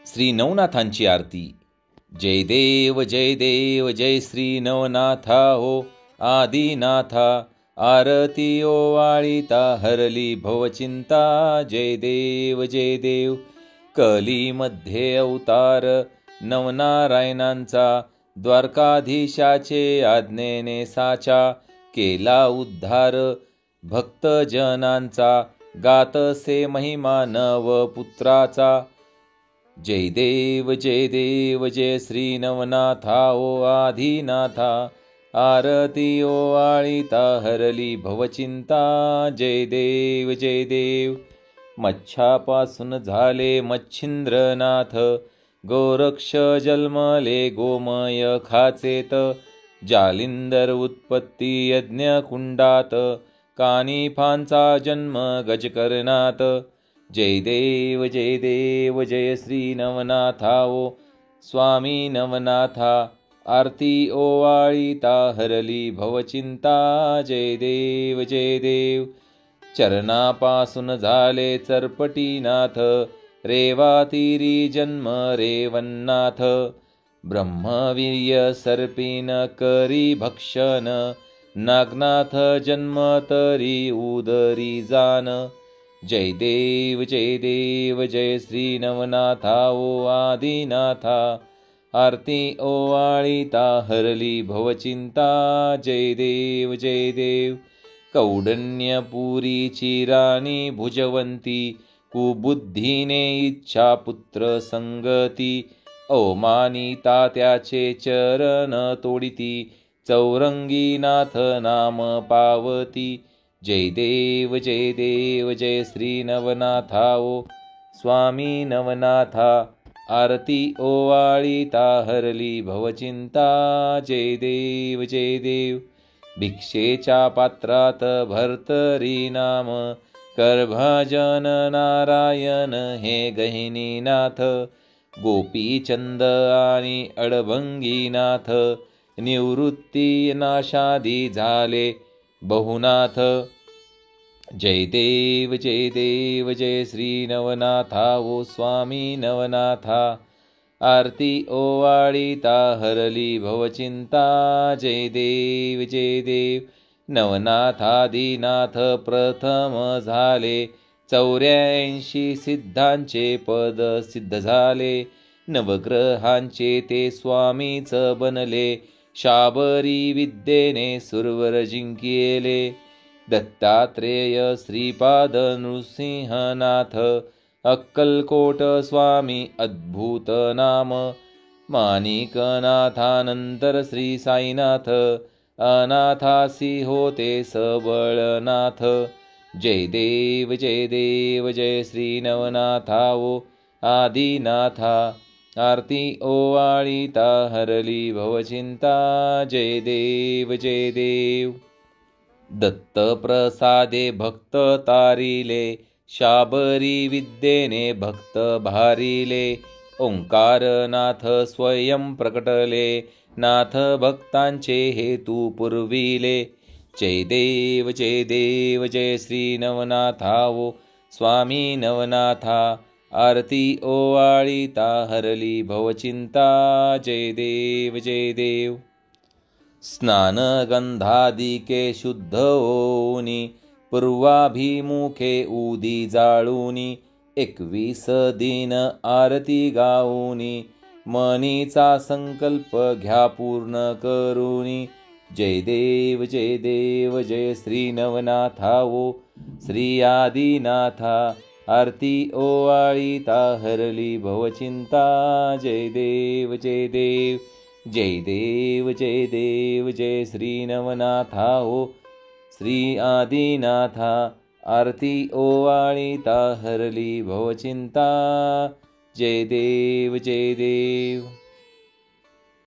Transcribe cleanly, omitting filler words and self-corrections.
श्री नवनाथांची आरती. जय देव जय देव जय श्री नवनाथा हो आदिनाथा. आरती ओवाळिता हरली भवचिंता. जय देव जय देव. कलीमध्ये अवतार नवनारायणांचा. द्वारकाधीशाचे आज्ञेने साचा. केला उद्धार भक्तजनांचा. गातसे महिमा नवपुत्राचा. जय देव जय श्री नवनाथा ओ आदिनाथा. आरती ओवाळिता हरली भवचिंता. जय देव जय देव. मच्छापासून झाले मच्छिंद्रनाथ. गोरक्ष जन्मले गोमय खाचेत. जालिंदर उत्पत्ती यज्ञकुंडात. कानिफांचा जन्म गजकर्णात. जय देव जय श्री नवनाथा ओ स्वामी नवनाथा. आरती ओवाळिता हरली भवचिंता. जय देव जय देव. चरणापासून झाले चरपटीनाथ. रेवातीरी जन्म रेवन्नाथ. ब्रह्मवीर्य सर्पीन करी भक्षण. नागनाथ जन्म तरी उदरी जान. जय देव जय श्री नवनाथा ओ आदिनाथा. आरती ओवाळिता हरली भवचिंता. जय देव जय देव. कौंडण्यपुरीची राणी भुजवंती. कुबुद्धीने इच्छा पुत्र संगती. अवमानिता त्याचे चरण तोडिती. चौरंगीनाथ नाम पावती. जय देव जय श्री नवनाथा ओ स्वामी नवनाथा. आरती ओवाळिता हरली भवचिंता. जय देव जय देव. भिक्षेच्या पात्रात भर्तरी नाम. करभाजन नारायण हे गहिनीनाथ. गोपीचंद आणि अडभंगीनाथ. निवृत्ती नाशादी झाले बहुनाथ. जय देव जय श्री नवनाथा ओ स्वामी नवनाथा. आरती ओवाळिता हरली भवचिंता. जय देव जय देव. नवनाथादिनाथ प्रथम झाले. 84 सिद्धांचे पद सिद्ध झाले. नवग्रहांचे ते स्वामीच बनले. शाबरी विद्येने सुरवर जिंकिले. दत्तात्रेय श्रीपाद नृसिंहनाथ. अक्कलकोट स्वामी अद्भुत नाम. माणिकनाथानंतर श्री साईनाथ. अनाथासी होते सबळनाथ. जय देव जय श्री नवनाथा ओ आदिनाथा. आरती ओवाळिता हरली भवचिंता. जय देव जय देव. दत्त प्रसादे भक्त तारिले. शाबरी विद्येने भक्त भारिले. ओंकारनाथ स्वयं प्रकटले. नाथ भक्तांचे हेतू पुरविले. जय देव जय श्री नवनाथा ओ स्वामी नवनाथा. आरती ओवाळिता हरली भवचिंता. जय देव जय देव. स्नान गंधादिके शुद्ध होऊनी. पूर्वाभिमुखे उदी जाळूनी. 21 दिन आरती गाऊनी. मनीचा संकल्प घ्या पूर्ण करूनी. जय देव जय श्री नवनाथा ओ श्री आदिनाथा. आरती ओवाळिता हरली भवचिंता. जय देव जय देव जय श्री नवनाथा ओ श्री आदिनाथा. आरती ओवाळिता हरली भवचिंता. जय देव